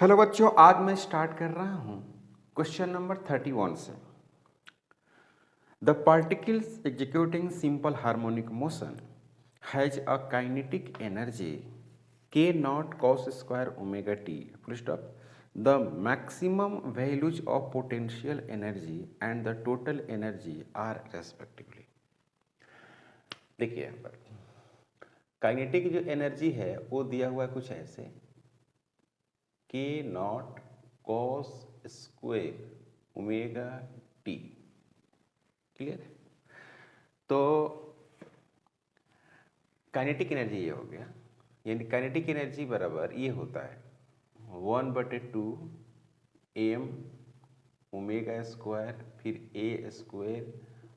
Hello बच्चों, आज मैं स्टार्ट कर रहा हूँ क्वेश्चन नंबर 31 से। The particles executing simple harmonic motion has a kinetic energy K naught cos square omega T full stop. The maximum values of potential energy and the total energy are respectively. देखिए यहाँ पर kinetic जो energy है वो दिया हुआ है कुछ ऐसे, के naught cos square omega T. Clear है? तो काइनेटिक एनर्जी ये हो गया, यानी काइनेटिक एनर्जी बराबर ये होता है 1/2 एम ओमेगा स्क्वायर फिर ए स्क्वायर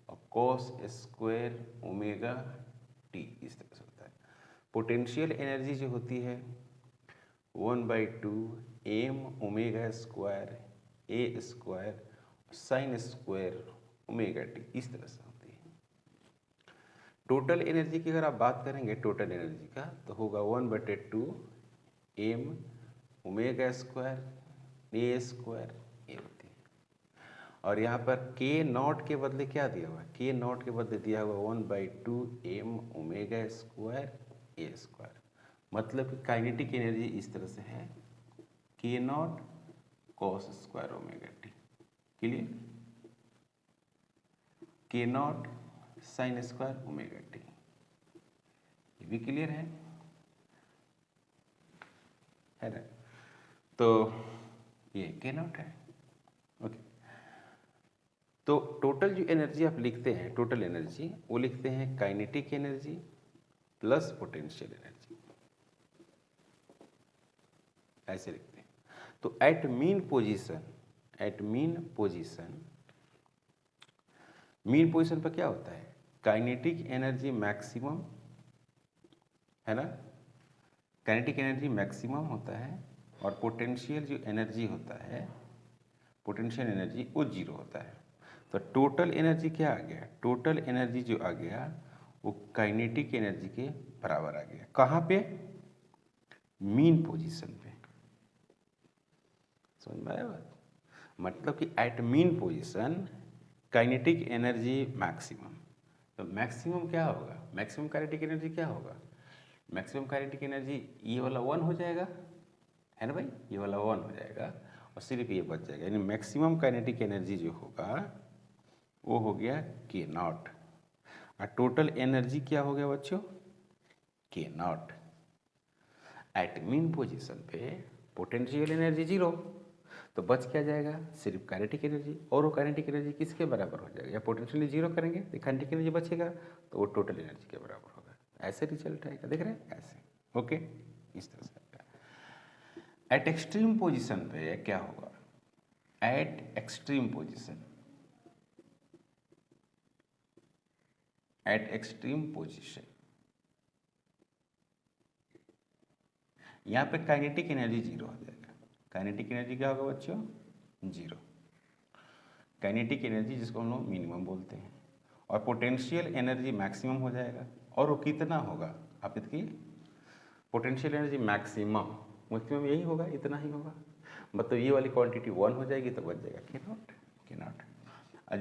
और कॉस स्क्वायर ओमेगा टी, इस तरह से होता है। पोटेंशियल एनर्जी जो होती है 1/2 एम ओमेगा स्क्वायर ए square sine square omega T, इस तरह से होती है। टोटल एनर्जी की अगर आप बात करेंगे टोटल एनर्जी का तो होगा 1/2 एम ओमेगा स्क्वायर ए स्क्वायर ए होती है। और यहाँ पर के नॉट के बदले क्या दिया हुआ है? के नॉट के बदले दिया हुआ 1/2 एम ओमेगा स्क्वायर ए स्क्वायर। मतलब कि काइनेटिक एनर्जी इस तरह से है K naught cos square omega T. Clear? K naught sine square omega T, ये भी क्लियर है ना? तो ये के नॉट है। ओके, तो टोटल जो एनर्जी आप लिखते हैं, टोटल एनर्जी वो लिखते हैं kinetic energy plus potential energy, ऐसे लिखते हैं। तो एट मीन पोजीशन पर क्या होता है? काइनेटिक एनर्जी मैक्सिमम है ना, काइनेटिक एनर्जी मैक्सिमम होता है और पोटेंशियल जो एनर्जी होता है, पोटेंशियल एनर्जी वो जीरो होता है। तो टोटल एनर्जी क्या आ गया? टोटल एनर्जी जो आ गया वो काइनेटिक एनर्जी के बराबर आ गया। कहाँ पे? मीन पोजीशन पे। समझ में आया बात? मतलब कि at mean position kinetic energy maximum. तो मैक्सिमम क्या होगा? मैक्सिमम काइनेटिक एनर्जी क्या होगा? मैक्सिमम काइनेटिक एनर्जी ये वाला 1 हो जाएगा, है ना भाई? ये वाला 1 हो जाएगा और सिर्फ ये बच जाएगा, यानी मैक्सिमम काइनेटिक एनर्जी जो होगा वो हो गया के नॉट। और टोटल एनर्जी क्या हो गया बच्चों? के नॉट। एट मीन पोजीशन पे पोटेंशियल एनर्जी जीरो, तो बच क्या जाएगा? सिर्फ काइनेटिक एनर्जी। और वो काइनेटिक एनर्जी किसके बराबर हो जाएगा? या पोटेंशियल जीरो करेंगे तो काइनेटिक एनर्जी बचेगा तो वो टोटल एनर्जी के बराबर होगा। ऐसे रिजल्ट आएगा, देख रहे हैं? ऐसे। ओके, इस तरह से आएगा। एट एक्सट्रीम पोजीशन पे क्या होगा? Eight extreme position, eight extreme position यहाँ पे काइनेटिक एनर्जी जीरो हो जाएगा। काइनेटिक एनर्जी क्या होगा बच्चों? जीरो। काइनेटिक एनर्जी जिसको हम लोग मिनिमम बोलते हैं, और पोटेंशियल एनर्जी मैक्सिमम हो जाएगा। और वो कितना होगा? आप देखिए, पोटेंशियल एनर्जी मैक्सिमम यही होगा, इतना ही होगा। मतलब ये वाली क्वांटिटी 1 हो जाएगी तो बच जाएगा के नॉट। और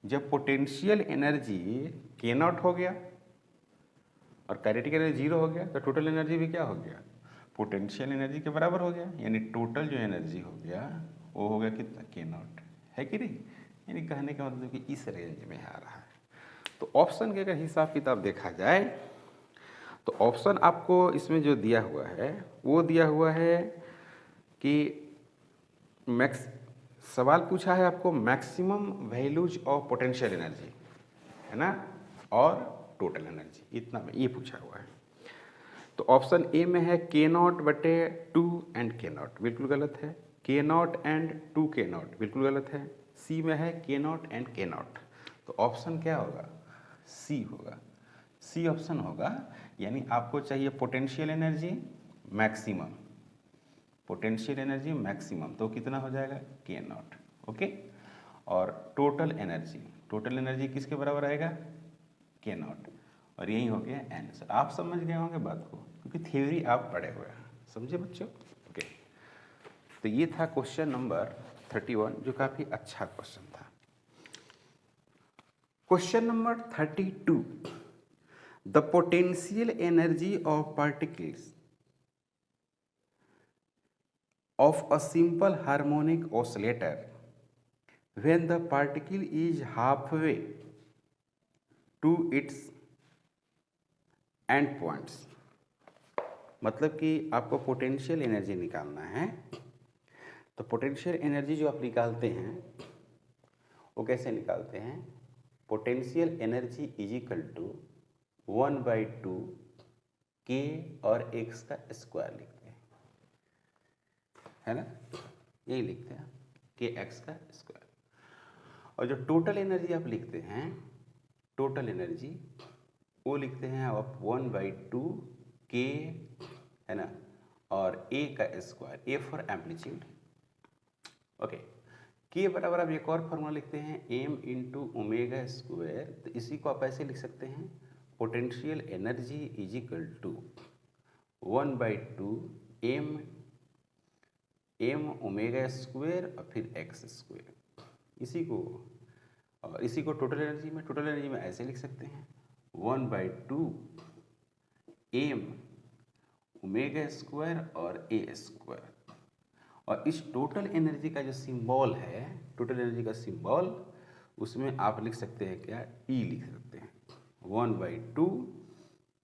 जब पोटेंशियल एनर्जी के नॉट हो गया और काइनेटिक एनर्जी जीरो हो गया तो टोटल एनर्जी भी क्या हो गया? पोटेंशियल एनर्जी के बराबर हो गया। यानी टोटल जो एनर्जी हो गया वो हो गया कितना? के नॉट, है कि नहीं? यानी कहने का मतलब कि इस रेंज में आ रहा है। तो ऑप्शन के अगर हिसाब किताब देखा जाए तो ऑप्शन आपको इसमें जो दिया हुआ है वो दिया हुआ है कि सवाल पूछा है आपको maximum values of potential energy, है ना, और टोटल एनर्जी, इतना में ये पूछा हुआ है। तो ऑप्शन ए में है के नॉट बटे 2 एंड के नॉट, बिल्कुल गलत है। के नॉट एंड 2 के नॉट, बिल्कुल गलत है। सी में है के नॉट एंड के नॉट। तो ऑप्शन क्या होगा? सी होगा। सी ऑप्शन होगा। यानी आपको चाहिए potential energy maximum, potential energy maximum, तो कितना हो जाएगा? के नॉट। ओके, और टोटल एनर्जी किसके बराबर आएगा? के नॉट। और यही हो गया आंसर। आप समझ गए होंगे बात को, क्योंकि थ्योरी आप पढ़े हुए हैं, समझे बच्चों? ओके, तो ये था क्वेश्चन नंबर 31, जो काफ़ी अच्छा क्वेश्चन था। Question number 32, the potential energy of particles of a simple harmonic oscillator when the particle is halfway to its end points। मतलब कि आपको पोटेंशियल एनर्जी निकालना है। तो पोटेंशियल एनर्जी जो आप निकालते हैं वो कैसे निकालते हैं? Potential energy is equal to 1/2 के और एक्स का स्क्वायर लिखते हैं, है ना, यही लिखते हैं के एक्स का स्क्वायर। और जो टोटल एनर्जी आप लिखते हैं, टोटल एनर्जी वो लिखते हैं आप 1/2 के, है ना, और ए का square, A for amplitude. Okay, के बराबर आप एक और फॉर्मूला लिखते हैं एम इंटू ओमेगा स्क्वायर। तो इसी को आप ऐसे लिख सकते हैं, potential energy is equal to 1/2 M omega square और फिर एक्स स्क्वायर। इसी को टोटल एनर्जी में ऐसे लिख सकते हैं 1/2 एम ओमेगा स्क्वायर और ए स्क्वायर। और इस टोटल एनर्जी का जो सिंबल है, टोटल एनर्जी का सिंबल, उसमें आप लिख सकते हैं क्या, ई लिख सकते हैं 1/2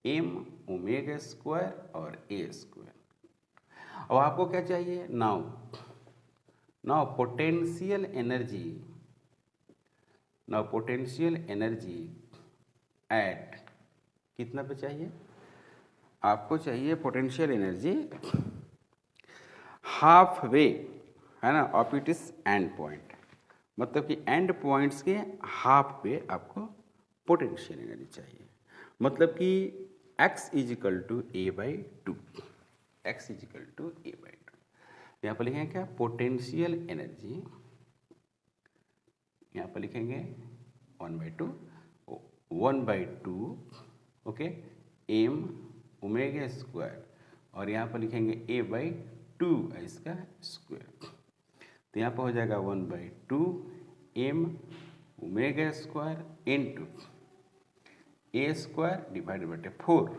एम ओमेगा स्क्वायर और ए स्क्वायर। अब आपको क्या चाहिए? नाउ पोटेंशियल एनर्जी एट कितना पे चाहिए आपको? चाहिए पोटेंशियल एनर्जी हाफ वे, है ना, of it is and point. मतलब कि एंड पॉइंट्स के हाफ पे आपको पोटेंशियल एनर्जी चाहिए। मतलब कि x is equal to a/2, x is equal to a/2। यहाँ पर लिखेंगे क्या? पोटेंशियल एनर्जी, यहाँ पर लिखेंगे 1/2 ओके एम ओमेगा स्क्वायर, और यहाँ पर लिखेंगे a/2 इसका स्क्वायर। तो यहाँ पर हो जाएगा 1/2 M omega square into a square divided by 4।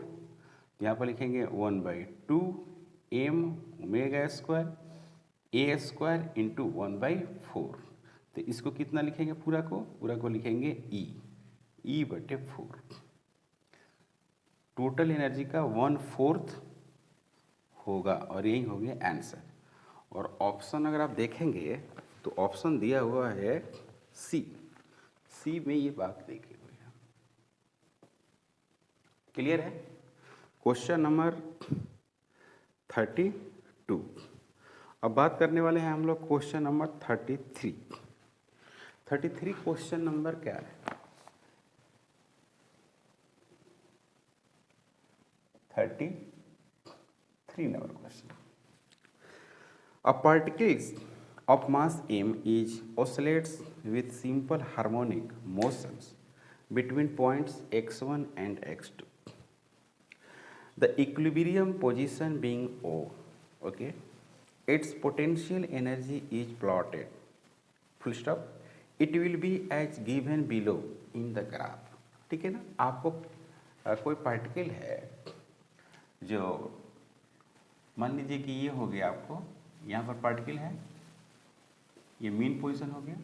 यहाँ पर लिखेंगे 1/2 एम ओमेगा स्क्वायर ए स्क्वायर इंटू 1/4। तो इसको कितना लिखेंगे? पूरा को लिखेंगे E/4। टोटल एनर्जी का 1/4 होगा, और यही हो गया आंसर। और ऑप्शन अगर आप देखेंगे तो ऑप्शन दिया हुआ है सी में ये बात देखी हुई है। क्लियर है? Question number 32। अब बात करने वाले हैं हम लोग क्वेश्चन नंबर 33। 33 क्वेश्चन नंबर क्या है? 33 number question. A particles of mass m is oscillates with simple harmonic motions between points x1 and x2. The equilibrium position being O. Okay, its potential energy is plotted. Full stop. It will be as given below in the graph. ठीक है ना? आपको कोई particle है जो मान लीजिए कि ये हो गया, आपको यहाँ पर पार्टिकल है, ये मीन पोजीशन हो गया,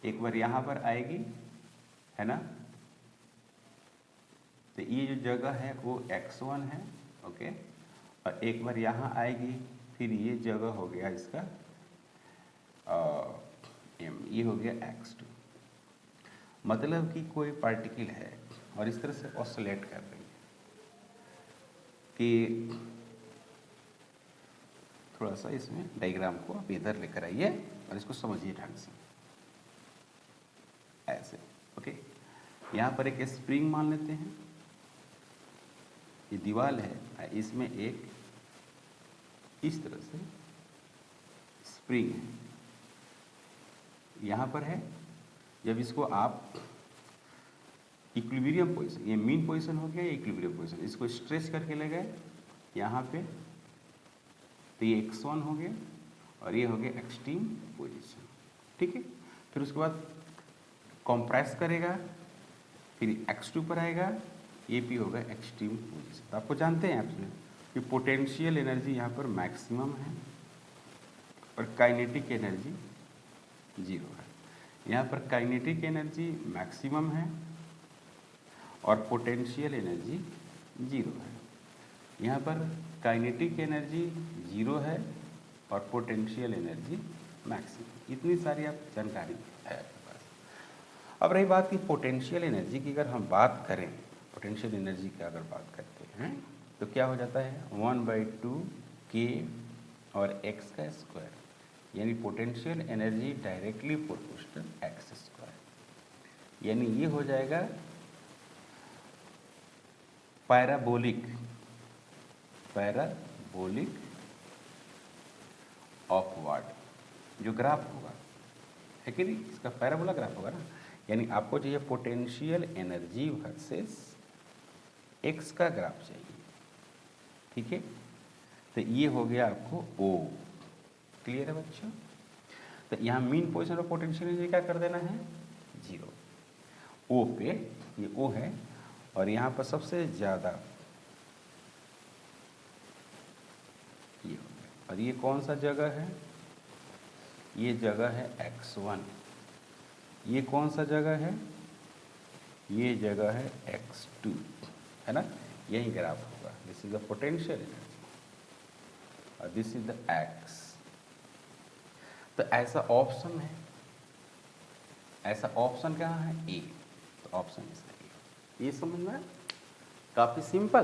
एक बार यहाँ पर आएगी, है ना, तो ये जो जगह है वो x1 है, ओके, और एक बार यहाँ आएगी, फिर ये जगह हो गया इसका m, ये हो गया x2। मतलब कि कोई पार्टिकल है और इस तरह से ऑसिलेट कर रही है कि थोड़ा सा इसमें डायग्राम को आप इधर लेकर आइए और इसको समझिए ढंग से, ऐसे। ओके, यहाँ पर एक स्प्रिंग मान लेते हैं, ये दीवार है, इसमें एक इस तरह से स्प्रिंग है, यहाँ पर है। जब इसको आप इक्विलिब्रियम पोजीशन, ये मीन पोजीशन हो गया, इक्विलिब्रियम पोजीशन, इसको स्ट्रेच करके ले गए यहाँ पे, तो ये x1 हो गया, और ये हो गया एक्सट्रीम पोजीशन, ठीक है। फिर उसके बाद कंप्रेस करेगा, फिर x2 पर आएगा, ये भी होगा एक्सट्रीम पोजीशन। तो आपको जानते हैं आपने कि पोटेंशियल एनर्जी यहाँ पर मैक्सिमम है और काइनेटिक एनर्जी जीरो है। यहाँ पर काइनेटिक एनर्जी मैक्सिमम है और पोटेंशियल एनर्जी जीरो है। यहाँ पर काइनेटिक एनर्जी जीरो है और पोटेंशियल एनर्जी मैक्सिमम। इतनी सारी आप जानकारी है आपके पास। अब रही बात की पोटेंशियल एनर्जी की, अगर हम बात करें पोटेंशियल एनर्जी की अगर बात करते हैं तो क्या हो जाता है 1/2 k और x का स्क्वायर, यानी potential energy directly proportional x square, यानी ये हो जाएगा पैराबोलिक ऑफवर्ड जो ग्राफ होगा, है कि नहीं, इसका पैराबोला ग्राफ होगा ना। यानी आपको चाहिए पोटेंशियल एनर्जी वर्सेस एक्स का ग्राफ चाहिए, ठीक है। तो ये हो गया आपको ओ, क्लियर है बच्चों। तो यहाँ mean position of potential energy क्या कर देना है, जीरो। ओ पे ये ओ है और यहाँ पर सबसे ज़्यादा ये हो गया। और ये कौन सा जगह है, ये जगह है x1। ये कौन सा जगह है, ये जगह है x2, है ना। यही ग्राफ होगा। This is the potential energy और दिस इज द x। तो ऐसा ऑप्शन है, ऐसा ऑप्शन कहाँ है, ए। तो ऑप्शन इसका ए। ये समझ में काफ़ी सिंपल,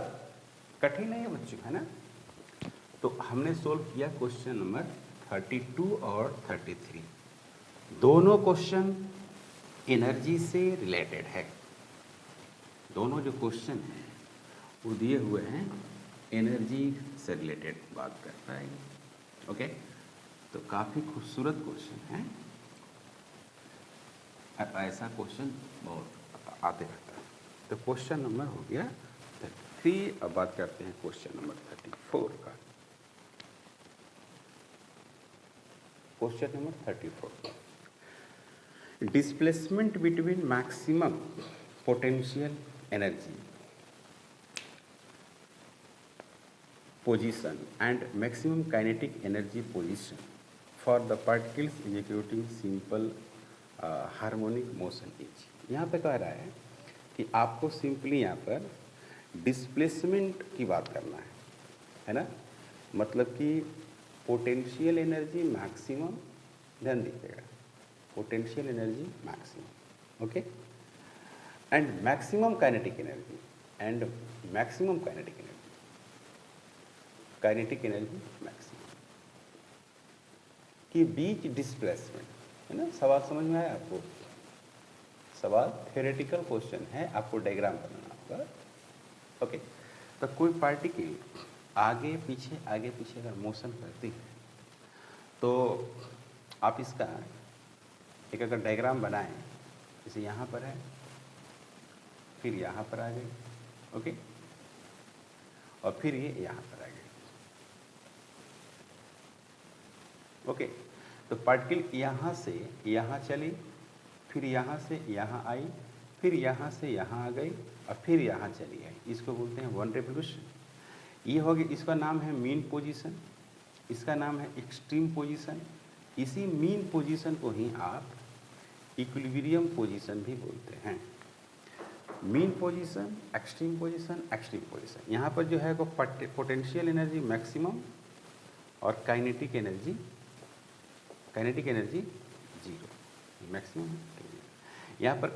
कठिन नहीं है बच्चों, है ना। तो हमने सोल्व किया क्वेश्चन नंबर 32 और 33। दोनों क्वेश्चन एनर्जी से रिलेटेड है। दोनों जो क्वेश्चन हैं वो दिए हुए हैं एनर्जी से रिलेटेड बात करता है, ओके। तो काफ़ी खूबसूरत क्वेश्चन है, ऐसा क्वेश्चन बहुत आते रहता है। तो क्वेश्चन नंबर हो गया 33। अब बात करते हैं क्वेश्चन नंबर 34 का। Question number 34, displacement between maximum potential energy position and maximum kinetic energy position for the particles executing simple harmonic motion is. यहाँ पे कह रहा है कि आपको सिंपली यहाँ पर डिस्प्लेसमेंट की बात करना है ना। मतलब कि पोटेंशियल एनर्जी मैक्सिमम, ध्यान दीजिएगा, potential energy maximum, okay, and maximum kinetic energy kinetic energy maximum के बीच डिस्प्लेसमेंट, है ना। सवाल समझ में आया आपको? सवाल थ्योरेटिकल क्वेश्चन है, आपको डायग्राम बनाना होगा, ओके। तो कोई पार्टिकल आगे पीछे अगर मोशन करती है तो आप इसका एक अगर डायग्राम बनाएं, जैसे यहाँ पर है, फिर यहाँ पर आ गई, ओके, और फिर ये यहाँ पर आ गई, ओके। तो पार्टिकल यहाँ से यहाँ चली, फिर यहाँ से यहाँ आई, फिर यहाँ से यहाँ आ गई और फिर यहाँ चली आई। इसको बोलते हैं वन रेवोल्यूशन। ये हो गया, इसका नाम है मीन पोजीशन, इसका नाम है एक्सट्रीम पोजीशन। इसी मीन पोजीशन को ही आप इक्विलिब्रियम पोजीशन भी बोलते हैं। Mean position, extreme position. यहाँ पर जो है वो पोटेंशियल एनर्जी मैक्सिमम और काइनेटिक एनर्जी जीरो, मैक्सिमम है। यहाँ पर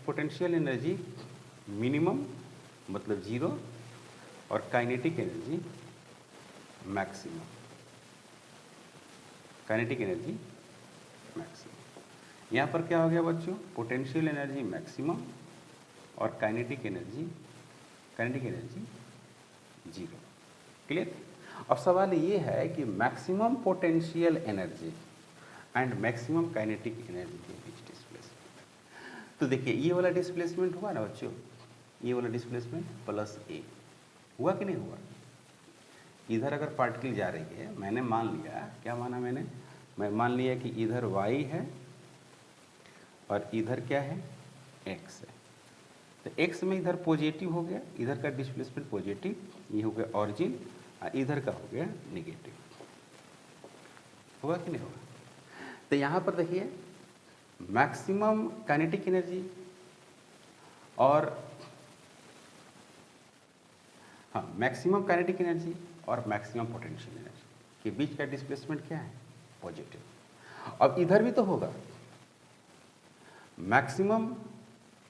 पोटेंशियल एनर्जी मिनिमम मतलब जीरो और काइनेटिक एनर्जी मैक्सिमम, यहाँ पर क्या हो गया बच्चों, पोटेंशियल एनर्जी मैक्सिमम और काइनेटिक एनर्जी जीरो, क्लियर। अब सवाल ये है कि maximum potential energy and maximum kinetic energy के बीच डिस्प्लेसमेंट। तो देखिए ये वाला डिस्प्लेसमेंट हुआ ना बच्चों, ये वाला डिस्प्लेसमेंट प्लस ए हुआ कि नहीं हुआ, इधर अगर पार्टिकल जा रही है, मैंने मान लिया, क्या माना मैंने, मैं मान लिया कि इधर y है और इधर क्या है, x है। तो x में इधर पॉजिटिव हो गया, इधर का डिस्प्लेसमेंट पॉजिटिव, ये हो गया ऑरिजिन, और इधर का हो गया नेगेटिव। होगा कि नहीं होगा? तो यहाँ पर देखिए मैक्सिमम काइनेटिक एनर्जी और मैक्सिमम काइनेटिक एनर्जी और मैक्सिमम पोटेंशियल एनर्जी के बीच का डिस्प्लेसमेंट क्या है, पॉजिटिव। अब इधर भी तो होगा maximum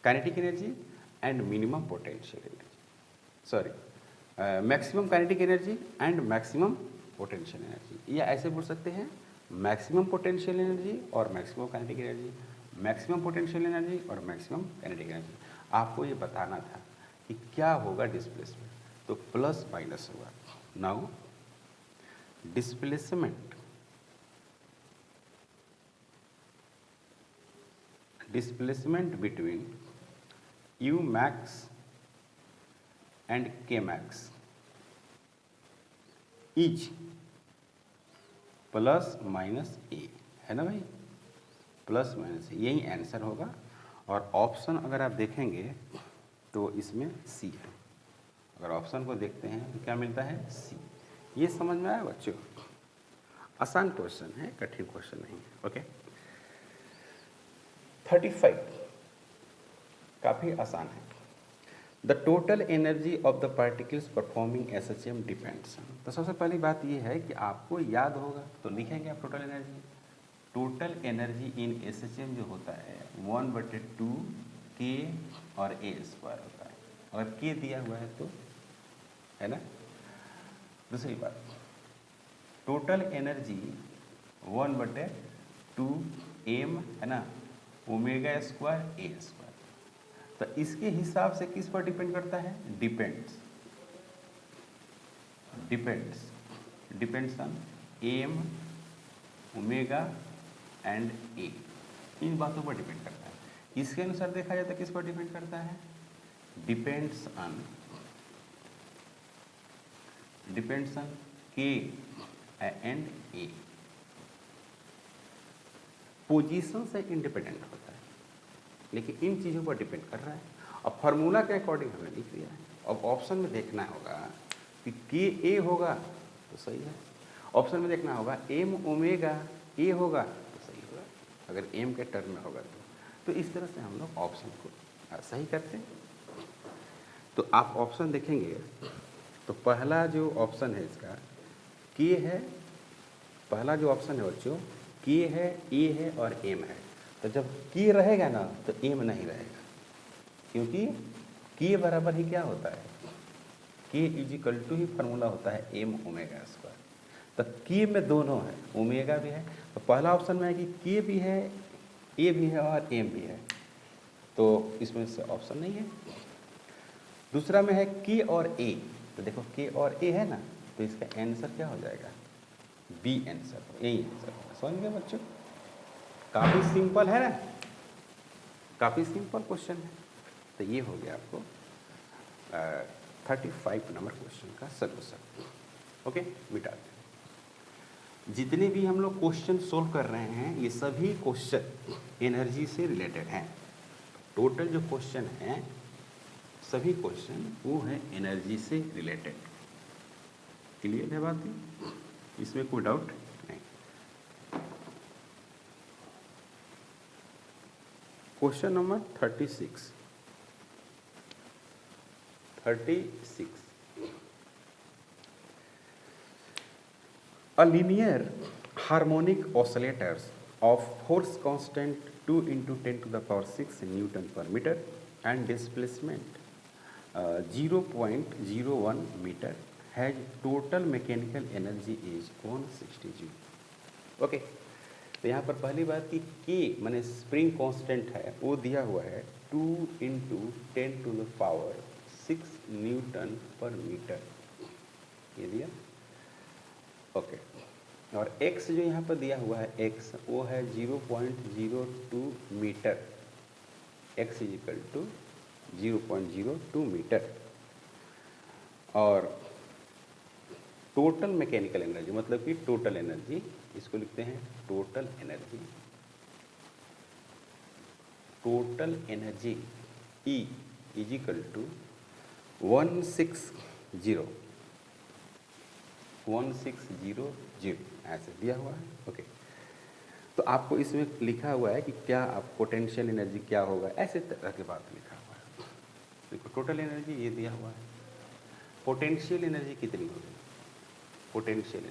kinetic energy and minimum potential energy, sorry maximum kinetic energy and maximum potential energy, या ऐसे बोल सकते हैं मैक्सिमम पोटेंशियल एनर्जी और maximum kinetic energy, maximum potential energy और मैक्सिमम काइनेटिक एनर्जी। आपको ये बताना था कि क्या होगा डिस्प्लेसमेंट, तो प्लस माइनस होगा। Now displacement between U max and K max is plus minus A, है ना भाई, प्लस माइनस ए, यही आंसर होगा। और ऑप्शन अगर आप देखेंगे तो इसमें सी है, अगर ऑप्शन को देखते हैं तो क्या मिलता है, सी। ये समझ में आया बच्चों? आसान क्वेश्चन है, कठिन क्वेश्चन नहीं है। ओके 35 काफ़ी आसान है। The total energy of the particles performing SHM depends. तो सबसे पहली बात ये है कि आपको याद होगा तो लिखेंगे आप total energy. Total energy in SHM जो होता है 1/2 K और A² होता है, अगर K दिया हुआ है तो, है ना। दूसरी बात, टोटल एनर्जी 1/2 M, है ना, ω² A²। तो इसके हिसाब से किस पर डिपेंड करता है, depends on M, omega and A, इन बातों पर डिपेंड करता है। इसके अनुसार देखा जाए तो किस पर डिपेंड करता है, depends on K and A। Position से इंडिपेंडेंट होता है, लेकिन इन चीज़ों पर डिपेंड कर रहा है। अब फार्मूला के अकॉर्डिंग हमने लिख दिया है। अब ऑप्शन में देखना होगा कि Ka होगा तो सही है, ऑप्शन में देखना होगा M ओमेगा A होगा तो सही होगा, अगर M के टर्म में होगा तो इस तरह से हम लोग ऑप्शन को सही करते हैं। तो आप ऑप्शन देखेंगे तो पहला जो ऑप्शन है इसका K है, पहला जो ऑप्शन है बच्चों K है, A है और M है। तो जब K रहेगा ना तो M नहीं रहेगा, क्योंकि K बराबर ही क्या होता है, K इजिकल टू ही फार्मूला होता है M ω²। तो K में दोनों है, ओमेगा भी है। तो पहला ऑप्शन में है कि K भी है, A भी है और M भी है, तो इसमें से ऑप्शन नहीं है। दूसरा में है K और A, तो देखो K और A है ना, तो इसका आंसर क्या हो जाएगा, बी आंसर, यही आंसर होगा। समझ गए बच्चों? काफ़ी सिंपल है ना, काफ़ी सिंपल क्वेश्चन है। तो ये हो गया आपको 35 नंबर क्वेश्चन का सलूशन। ओके, मिटा दें। जितने भी हम लोग क्वेश्चन सोल्व कर रहे हैं ये सभी क्वेश्चन एनर्जी से रिलेटेड हैं। टोटल जो क्वेश्चन हैं सभी क्वेश्चन वो है एनर्जी से रिलेटेड। क्लियर है बात? इसमें कोई डाउट नहीं। Question number 36। A linear harmonic oscillators of force constant 2 × 10⁶ Newton per meter and displacement 0.01 meter has total mechanical energy is 160 Joule। Okay, तो यहाँ पर पहली बात कि K माने स्प्रिंग कांस्टेंट है, वो दिया हुआ है 2 × 10⁶ न्यूटन पर मीटर, ये दिया। ओके, और x जो यहाँ पर दिया हुआ है x वो है 0.02 metre, x is equal to 0.02 metre. और टोटल मैकेनिकल एनर्जी मतलब कि टोटल एनर्जी, इसको लिखते हैं total energy. Total energy E is equal to 1600 ऐसे दिया हुआ है। ओके, तो आपको इसमें लिखा हुआ है कि क्या आप पोटेंशियल एनर्जी क्या होगा, ऐसे तरह की बात लिखा हुआ है। देखो टोटल एनर्जी ये दिया हुआ है, पोटेंशियल एनर्जी कितनी होगी, पोटेंशियल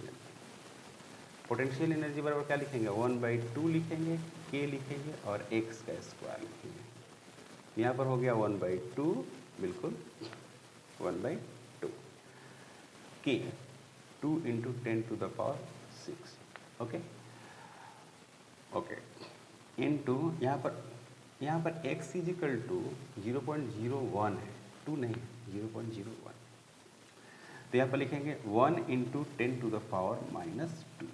एनर्जी बराबर क्या लिखेंगे, 1/2 लिखेंगे, k लिखेंगे और x का स्क्वायर लिखेंगे। यहाँ पर हो गया 1/2, बिल्कुल 1/2 k 2 × 10⁶। ओके ओके, इनटू यहाँ पर x इज इक्वल टू 0.01 है, 2 नहीं 0.01, तो यहाँ पर लिखेंगे 1 × 10⁻⁻2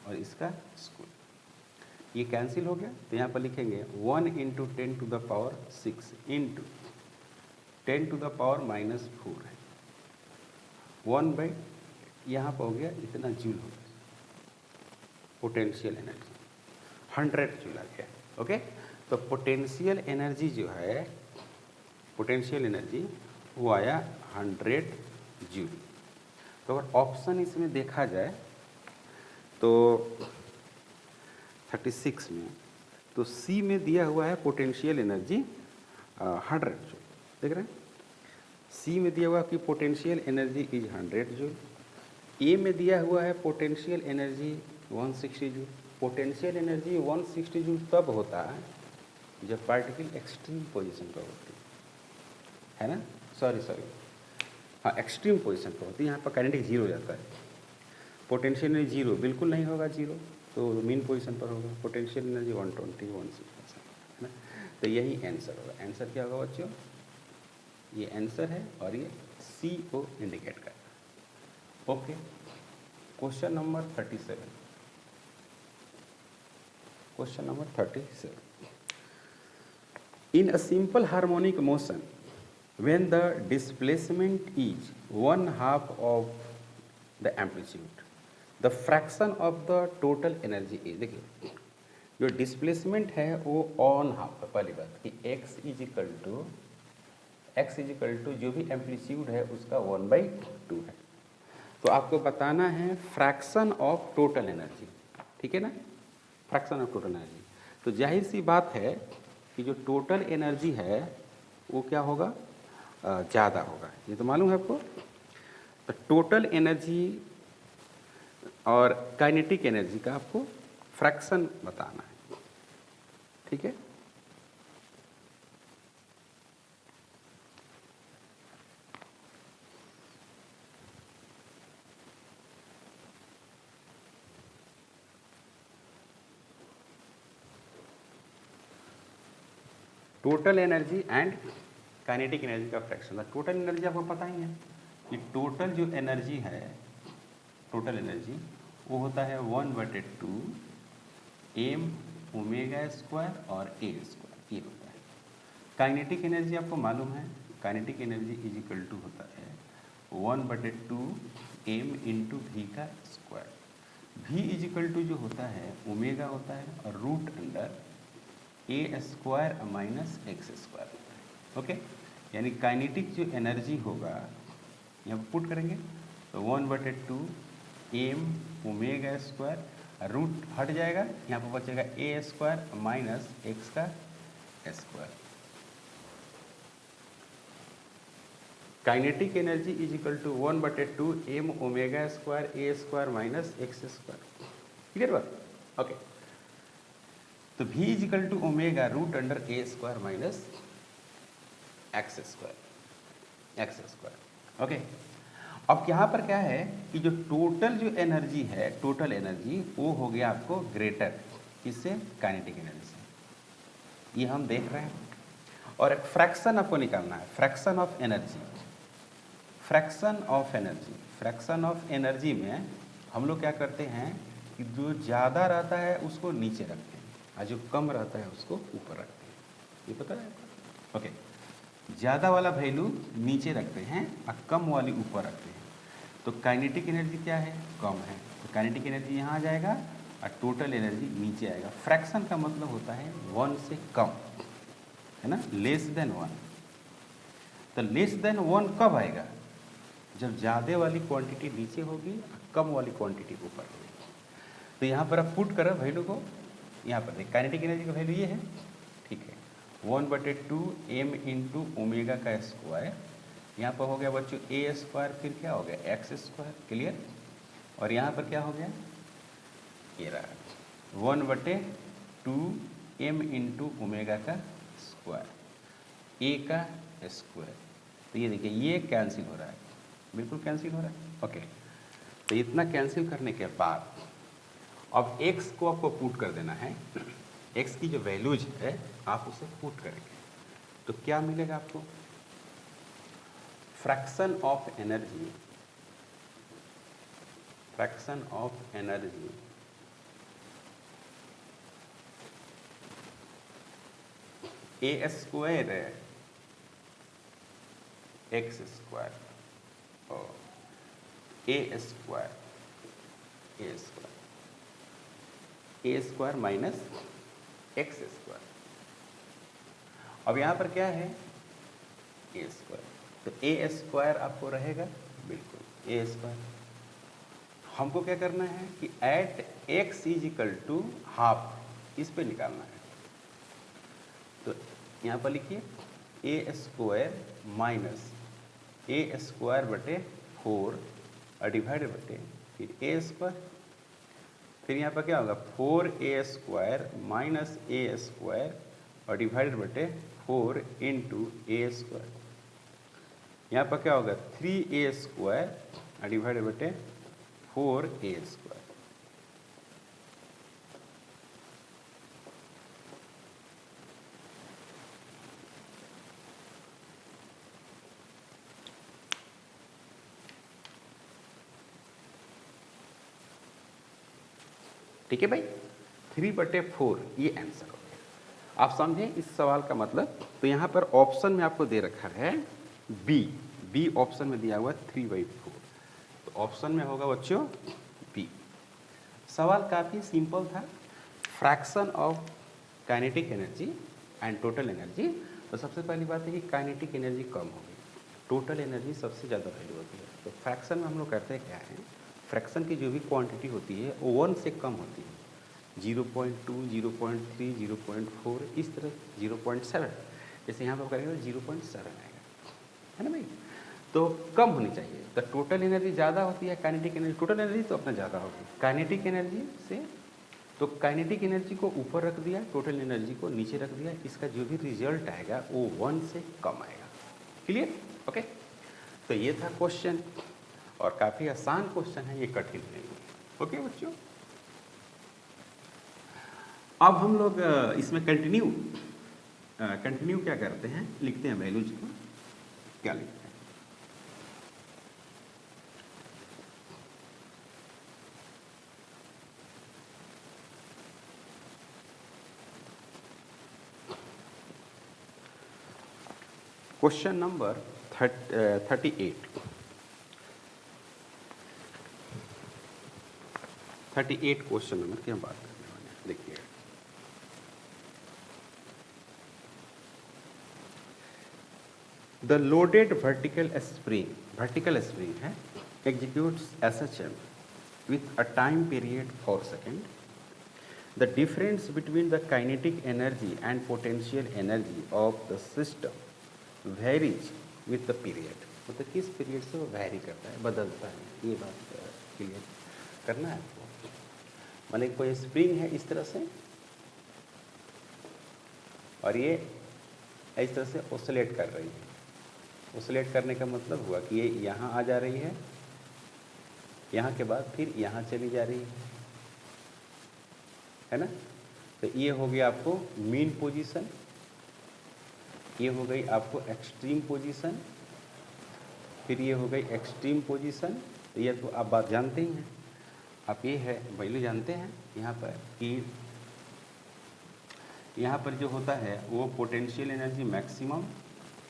और इसका स्क्वायर, ये कैंसिल हो गया, तो यहाँ पर लिखेंगे 1 × 10⁶ इंटू 10⁻⁻4 है 1/, यहाँ पर हो गया इतना जूल हो गया, पोटेंशियल एनर्जी 100 जूल आ गया। ओके, तो पोटेंशियल एनर्जी जो है, पोटेंशियल एनर्जी वो आया 100 जूल। तो अगर ऑप्शन इसमें देखा जाए तो 36 में, तो सी में दिया हुआ है पोटेंशियल एनर्जी 100 जूल, देख रहे हैं, सी में दिया हुआ कि पोटेंशियल एनर्जी इज 100 जूल, ए में दिया हुआ है potential energy 160 joule. Potential energy 160 joule तब होता है जब पार्टिकल एक्सट्रीम पोजीशन पर होती है ना, सॉरी हाँ एक्सट्रीम पोजीशन पर होती है, यहाँ पर काइनेटिक जीरो हो जाता है, पोटेंशियल एनर्जी जीरो बिल्कुल नहीं होगा, जीरो तो मीन पोजीशन पर होगा, पोटेंशियल एनर्जी 120 160 है ना, तो यही आंसर होगा। आंसर क्या होगा बच्चों, ये आंसर है और ये सी को इंडिकेट करता है। Okay, question number 37, question number 37, in a simple harmonic motion when the displacement is 1/2 of the amplitude, the fraction of the total energy is, देखिए जो डिस्प्लेसमेंट है वो 1/2 है, पहली बात कि x इज इक्वल टू जो भी एम्पलीट्यूड है उसका 1/2 है, तो आपको बताना है फ्रैक्शन ऑफ टोटल एनर्जी, ठीक है ना, फ्रैक्शन ऑफ टोटल एनर्जी। तो जाहिर सी बात है कि जो टोटल एनर्जी है वो क्या होगा, ज़्यादा होगा, ये तो मालूम है आपको। तो टोटल एनर्जी और काइनेटिक एनर्जी का आपको फ्रैक्शन बताना है, ठीक है। Total energy and kinetic energy का फ्रैक्शन। टोटल एनर्जी आपको पता ही है कि टोटल जो एनर्जी है, टोटल एनर्जी वो होता है 1/2 m ओमेगा स्क्वायर और a स्क्वायर, ये होता है। काइनेटिक एनर्जी आपको मालूम है, kinetic energy is equal to होता है 1/2 m इंटू वी का square. v is equal to जो होता है ओमेगा होता है और root under a square minus x square होता है। ओके, यानी काइनेटिक जो एनर्जी होगा यहाँ पर पुट करेंगे तो 1/2 m ओमेगा स्क्वायर, रूट हट जाएगा, यहाँ पर बचेगा a स्क्वायर माइनस एक्स का square. Kinetic energy is equal to 1/2 m omega square a square minus x square, clear बात। ओके, तो v is equal to omega root under a square minus x square. Okay, अब यहाँ पर क्या है कि जो टोटल जो एनर्जी है, टोटल एनर्जी वो हो गया आपको ग्रेटर किससे, काइनेटिक एनर्जी से, ये हम देख रहे हैं। और एक फ्रैक्शन आपको निकालना है, fraction of energy, fraction of energy, fraction of energy में हम लोग क्या करते हैं कि जो ज़्यादा रहता है उसको नीचे रखते हैं और जो कम रहता है उसको ऊपर रखते हैं, ये पता है। ओके, ज़्यादा वाला वैल्यू नीचे रखते हैं और कम वाली ऊपर रखते हैं। तो काइनेटिक एनर्जी क्या है, कम है, तो काइनेटिक एनर्जी यहाँ आ जाएगा और टोटल एनर्जी नीचे आएगा। फ्रैक्शन का मतलब होता है 1 से कम, है ना, लेस देन 1। तो लेस देन 1 कब आएगा, जब ज़्यादा वाली क्वांटिटी नीचे होगी और कम वाली क्वांटिटी ऊपर होगी। तो यहाँ पर आप पुट करो वैल्यू को, यहाँ पर देख काइनेटिक एनर्जी का वैल्यू ये है, ठीक है, 1/2 m इंटू ओमेगा का स्क्वायर, यहाँ पर हो गया बच्चों a स्क्वायर, फिर क्या हो गया x स्क्वायर, क्लियर। और यहाँ पर क्या हो गया, ये रहा 1/2 m इंटू ओमेगा का स्क्वायर, a का स्क्वायर। तो ये देखिए ये कैंसिल हो रहा है, बिल्कुल कैंसिल हो रहा है, ओके। तो इतना कैंसिल करने के बाद अब x को आपको पुट कर देना है, x की जो वैल्यूज है आप उसे पुट करेंगे तो क्या मिलेगा आपको, fraction of energy, fraction of energy a square x square और a square minus x square. अब यहाँ पर क्या है a स्क्वायर, तो a स्क्वायर आपको रहेगा, बिल्कुल a स्क्वायर। हमको क्या करना है कि at x is equal to half, इस पे निकालना है। तो यहाँ पर लिखिए a square minus a square बटे 4 और डिवाइडेड बटे फिर a स्क्वायर, फिर यहाँ पर क्या होगा 4a square minus a square और डिवाइडेड बटे 4 इंटू a स्क्वायर। यहाँ पर क्या होगा 3a स्क्वायर और डिवाइडेड बटे 4a स्क्वायर। ठीक है भाई, 3/4 ये आंसर हो गया। आप समझे इस सवाल का मतलब। तो यहाँ पर ऑप्शन में आपको दे रखा है बी ऑप्शन में दिया हुआ है 3/4, तो ऑप्शन में होगा बच्चों बी। सवाल काफ़ी सिंपल था, fraction of kinetic energy and total energy. तो सबसे पहली बात है कि काइनेटिक एनर्जी कम होगी, टोटल एनर्जी सबसे ज़्यादा वैल्यू होती है। तो फ्रैक्शन में हम लोग करते क्या है, फ्रैक्शन की जो भी क्वांटिटी होती है वो 1 से कम होती है, 0.2, 0.3, 0.4, इस तरह 0.7, जैसे यहाँ पर करेंगे 0.7 आएगा, है ना भाई। तो कम होनी चाहिए। तो टोटल एनर्जी ज़्यादा होती है, काइनेटिक एनर्जी, टोटल एनर्जी तो अपना ज़्यादा होगी काइनेटिक एनर्जी से। तो काइनेटिक एनर्जी को ऊपर रख दिया, टोटल एनर्जी को नीचे रख दिया, इसका जो भी रिजल्ट आएगा वो 1 से कम आएगा। Clear, okay. तो ये था क्वेश्चन, और काफ़ी आसान क्वेश्चन है, ये कठिन नहीं है। ओके बच्चों, अब हम लोग इसमें कंटिन्यू क्या करते हैं, लिखते हैं वैल्यूज को, क्या लिखते हैं। क्वेश्चन नंबर 38 क्वेश्चन नंबर की हम बात करने वाले हैं। देखिए द लोडेड वर्टिकल स्प्रिंग है executes SHM with a time period 4 seconds. The difference between the kinetic energy and potential energy of the system varies with the period. मतलब किस पीरियड से वो वैरी करता है, बदलता है, ये बात क्लियर करना है आपको। माने कोई स्प्रिंग है इस तरह से और ये इस तरह से ऑसिलेट कर रही है। ऑसिलेट करने का मतलब हुआ कि ये यहाँ आ जा रही है, यहाँ के बाद फिर यहाँ चली जा रही है ना। तो ये हो गया आपको मीन पोजीशन, ये हो गई आपको एक्सट्रीम पोजीशन, फिर ये हो गई एक्सट्रीम पोजीशन। तो ये तो आप बात जानते ही हैं, आप ये है वैल्यू जानते हैं यहाँ पर कि यहाँ पर जो होता है वो पोटेंशियल एनर्जी मैक्सिमम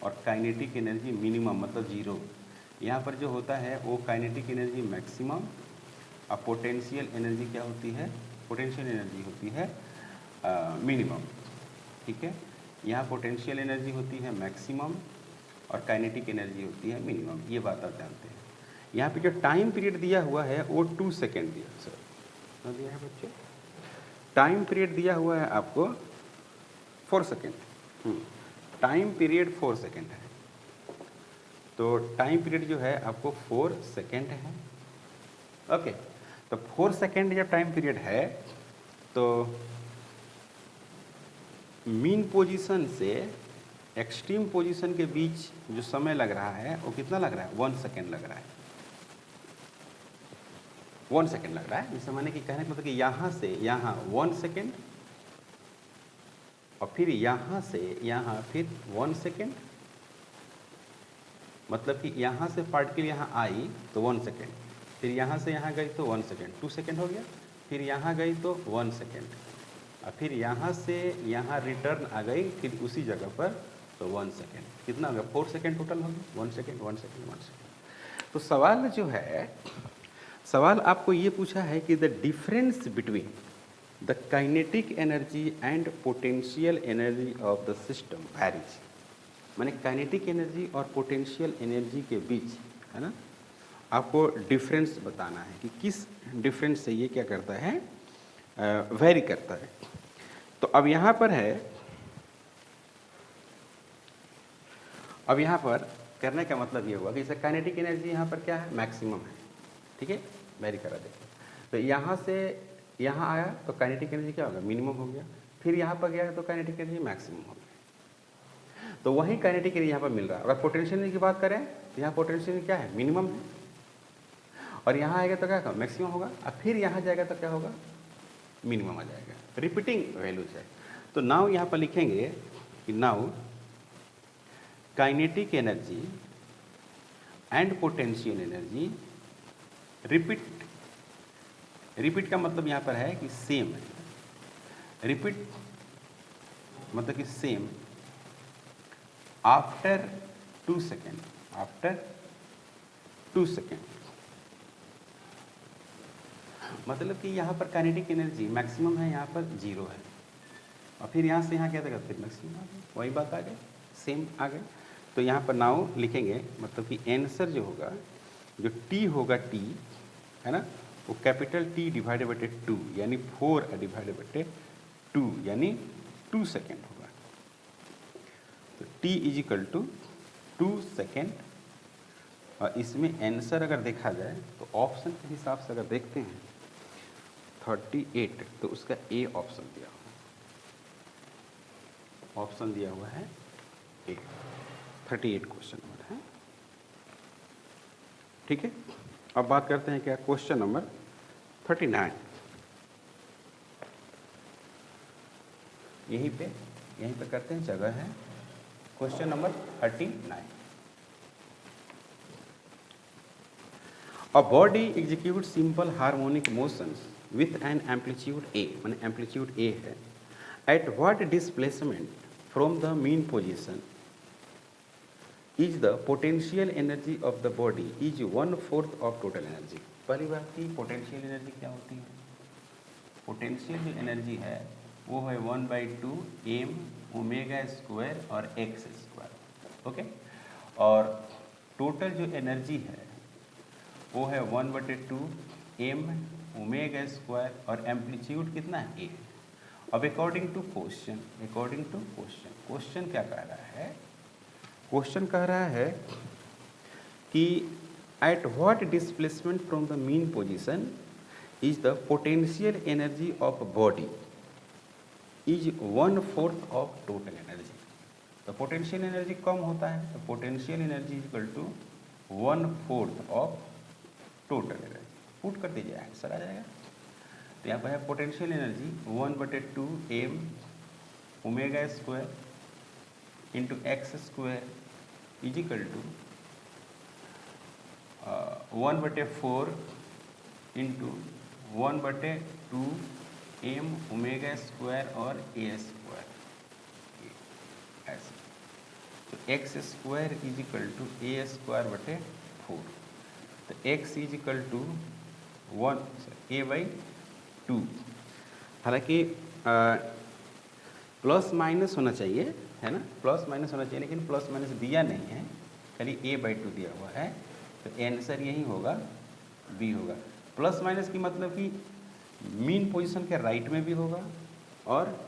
और काइनेटिक एनर्जी मिनिमम, मतलब जीरो। यहाँ पर जो होता है वो काइनेटिक एनर्जी मैक्सिमम और पोटेंशियल एनर्जी क्या होती है, पोटेंशियल एनर्जी होती है मिनिमम। ठीक है, यहाँ पोटेंशियल एनर्जी होती है मैक्सिमम और काइनेटिक एनर्जी होती है मिनिमम, ये बात आप जानते हैं। यहाँ पे जो टाइम पीरियड दिया हुआ है वो 2 सेकेंड दिया सर दिया है बच्चों, टाइम पीरियड दिया हुआ है आपको 4 सेकेंड, टाइम पीरियड 4 सेकेंड है। तो टाइम पीरियड जो है आपको 4 सेकेंड है। ओके, तो 4 सेकेंड जब टाइम पीरियड है तो मीन पोजीशन से एक्सट्रीम पोजीशन के बीच जो समय लग रहा है वो कितना लग रहा है, 1 सेकेंड लग रहा है, 1 सेकेंड लग रहा है। जैसे मैंने कि कहने का मतलब कि यहाँ से यहाँ 1 सेकेंड और फिर यहाँ से यहाँ फिर 1 सेकेंड, मतलब कि यहाँ से पार्टिकल यहाँ आई तो 1 सेकेंड, फिर यहाँ से यहाँ गई तो 1 सेकेंड, 2 सेकेंड हो गया, फिर यहाँ गई तो 1 सेकेंड, और फिर यहाँ से यहाँ रिटर्न आ गई फिर उसी जगह पर तो 1 सेकेंड, कितना हो गया, 4 सेकेंड टोटल हो गया, 1 सेकेंड 1 सेकेंड 1 सेकेंड। तो सवाल जो है, सवाल आपको ये पूछा है कि the difference between the kinetic energy and potential energy of the system varies, माने काइनेटिक एनर्जी और पोटेंशियल एनर्जी के बीच, है ना, आपको डिफरेंस बताना है कि किस डिफरेंस से ये क्या करता है, वेरी करता है। तो अब यहाँ पर है, अब यहाँ पर करने का मतलब ये हुआ कि जैसे काइनेटिक एनर्जी यहाँ पर क्या है, मैक्सिमम है। ठीक है, वेरी करा देखो, तो यहाँ से यहाँ आया तो काइनेटिक एनर्जी क्या होगा, मिनिमम हो गया, फिर यहाँ पर गया तो काइनेटिक एनर्जी मैक्सिमम हो गया। तो वही काइनेटिक एनर्जी यहाँ पर मिल रहा है। अगर पोटेंशियल एनर्जी की बात करें तो यहाँ पोटेंशियल क्या है, मिनिमम है, और यहाँ आएगा तो क्या होगा, मैक्सिमम होगा, और फिर यहाँ जाएगा तो क्या होगा, मिनिमम आ जाएगा, रिपीटिंग वैल्यूज है। तो नाउ यहाँ पर लिखेंगे कि now kinetic energy and potential energy repeat, repeat का मतलब यहाँ पर है कि सेम है, रिपीट मतलब कि same after 2 second, after 2 second, मतलब कि यहाँ पर काइनेटिक एनर्जी मैक्सिमम है, यहाँ पर 0 है, और फिर यहाँ से यहाँ क्या था, फिर मैक्सिमम आ गया, वही बात आ गई, सेम आ गई। तो यहाँ पर नाउ लिखेंगे, मतलब कि आंसर जो होगा, जो टी होगा, टी है ना, वो कैपिटल टी डिवाइडेड बटे 2 यानी 4 डिवाइडेड बटे 2 यानी 2 सेकेंड होगा। तो T is equal to 2 second, और इसमें आंसर अगर देखा जाए तो ऑप्शन के हिसाब से अगर देखते हैं 38, तो उसका ए ऑप्शन दिया हुआ, ऑप्शन दिया हुआ है ए, 38 क्वेश्चन नंबर है। ठीक है, अब बात करते हैं क्या, क्वेश्चन नंबर 39, यहीं पे करते हैं, जगह है question number 39। A body executes simple harmonic motions with an amplitude A, माने amplitude A है, at what displacement from the mean position is the potential energy of the body is 1/4 of total energy। पहली बात की potential energy क्या होती है, potential जो energy है वो है 1/2 m ओमेगा स्क्वायर और x स्क्वायर। ओके, और टोटल जो एनर्जी है वो है 1/2 m ओमेगा स्क्वायर और एम्पलीट्यूड कितना है, a। अब अकॉर्डिंग टू क्वेश्चन, क्वेश्चन क्या कह रहा है, क्वेश्चन कह रहा है कि at what displacement from the mean position is the potential energy of body is 1/4 of total energy. तो पोटेंशियल एनर्जी कम होता है, तो potential energy equal to 1/4 of total energy, put कर दीजिए आंसर आ जाएगा। तो यहाँ पर है potential energy 1/2 m omega square into x square is equal to 1/4 into 1/2 m omega square और a स्क्वायर, ऐसे। तो x square is equal to a square बटे 4, तो x is equal to 1a/2। हालांकि प्लस माइनस होना चाहिए, है ना, प्लस माइनस होना चाहिए, लेकिन प्लस माइनस दिया नहीं है, खाली a/2 दिया हुआ है, तो आंसर यही होगा, बी होगा। प्लस माइनस की मतलब कि मीन पोजीशन के राइट में भी होगा और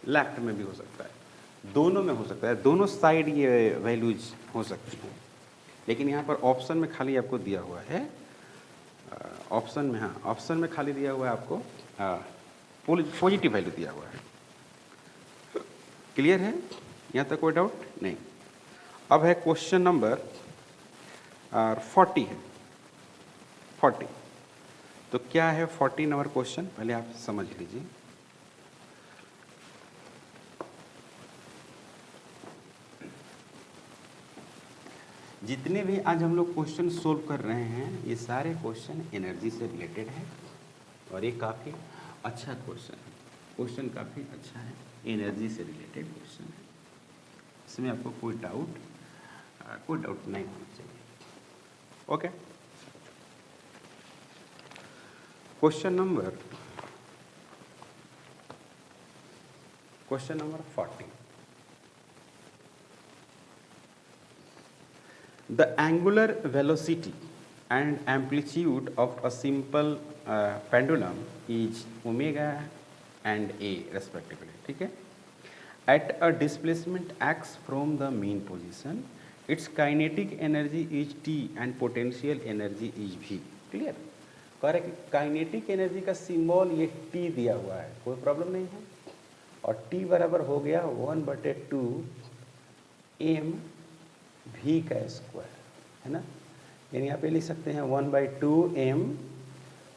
लेफ्ट में भी हो सकता है, दोनों में हो सकता है, दोनों साइड ये वैल्यूज हो सकती हैं। लेकिन यहाँ पर ऑप्शन में खाली आपको दिया हुआ है, ऑप्शन में, हाँ ऑप्शन में खाली दिया हुआ है आपको पॉजिटिव वैल्यू दिया हुआ है। क्लियर है, यहाँ तक कोई डाउट नहीं। अब है क्वेश्चन नंबर 40 है, 40। तो क्या है 40 नंबर क्वेश्चन, पहले आप समझ लीजिए। जितने भी आज हम लोग क्वेश्चन सोल्व कर रहे हैं, ये सारे क्वेश्चन एनर्जी से रिलेटेड है और ये काफ़ी अच्छा क्वेश्चन है, क्वेश्चन काफ़ी अच्छा है, एनर्जी से रिलेटेड क्वेश्चन है, इसमें आपको कोई डाउट नहीं होना चाहिए। Okay, question number 40। The angular velocity and amplitude of a simple pendulum is omega and a respectively, ठीक है। At a displacement x from the mean position, its kinetic energy is t and potential energy is v। Clear, कह रहे कि kinetic energy का symbol ये t दिया हुआ है, कोई प्रॉब्लम नहीं है, और t बराबर हो गया 1/2 m v का स्क्वायर, है ना, यानी आप ये लिख सकते हैं 1/2 m,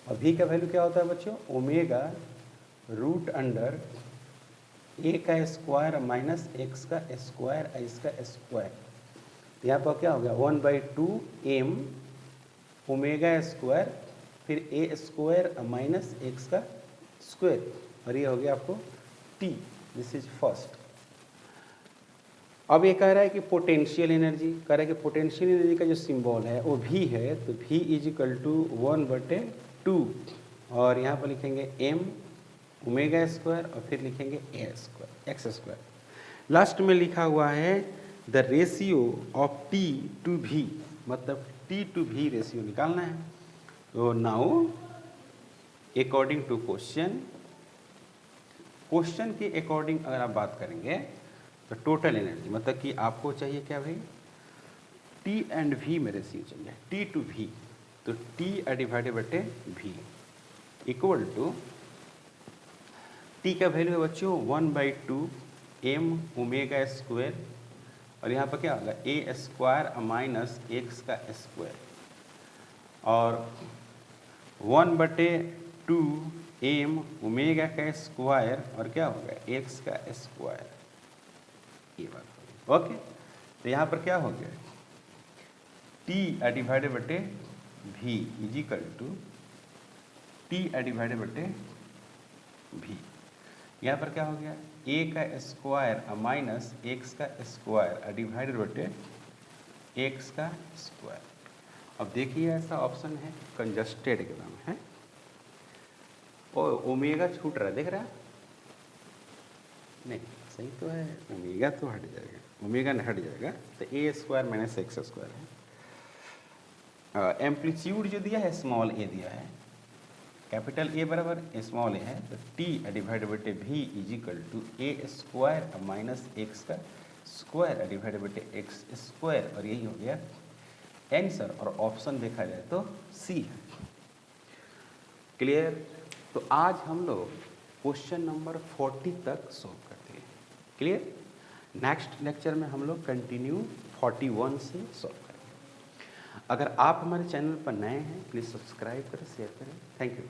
और v का वैल्यू क्या होता है बच्चों, ओमेगा रूट अंडर a का स्क्वायर माइनस x का स्क्वायर इसका स्क्वायर। यहाँ पर क्या हो गया 1/2 m ओमेगा स्क्वायर फिर a स्क्वायर माइनस x का स्क्वायर, और ये हो गया आपको t। This is first. अब ये कह रहा है कि पोटेंशियल एनर्जी, कह रहा है कि पोटेंशियल एनर्जी का जो सिंबल है वो v है, तो v इज इक्वल टू 1/2, और यहाँ पर लिखेंगे m ओमेगा स्क्वायर और फिर लिखेंगे a square x square. Last में लिखा हुआ है the ratio of t to v, मतलब t टू v रेशियो निकालना है। तो नाउ अकॉर्डिंग टू क्वेश्चन के अकॉर्डिंग अगर आप बात करेंगे तो टोटल एनर्जी, मतलब कि आपको चाहिए क्या भाई, T एंड V में रेशियो चाहिए, T टू V, तो T डिवाइडेड बटे V इक्वल टू T का वैल्यू है बच्चों 1/2 m ओमेगा स्क्वायर, और यहाँ पर क्या होगा a स्क्वायर माइनस x का स्क्वायर, और 1/2 m ओमेगा का स्क्वायर और क्या होगा x का स्क्वायर, ये बात। ओके, तो यहाँ पर क्या हो गया t डिवाइडेड बटे v is equal to t divided बटे v। यहाँ पर क्या हो गया a का स्क्वायर माइनस x का स्क्वायर डिवाइडेड बटे x का स्क्वायर। अब देखिए ऐसा ऑप्शन है कंजस्टेड एकदम है, और ओमेगा छूट रहा है, देख रहा है नहीं, सही तो है, ओमेगा तो हट जाएगा, ओमेगा हट जाएगा, तो a square minus x square है। एम्पलीट्यूड जो दिया है स्मॉल a दिया है, कैपिटल A बराबर स्मॉल a है, तो t डिवाइडेड बटे v is equal to a square minus x का स्क्वायर डिवाइडेड बटे एक्स स्क्वायर, और यही हो गया आंसर, और ऑप्शन देखा जाए तो C है। क्लियर, तो आज हम लोग क्वेश्चन नंबर 40 तक सॉल्व करते हैं। क्लियर, नेक्स्ट लेक्चर में हम लोग कंटिन्यू 41 से सॉल्व करेंगे। अगर आप हमारे चैनल पर नए हैं प्लीज़ सब्सक्राइब करें, शेयर करें। Thank you.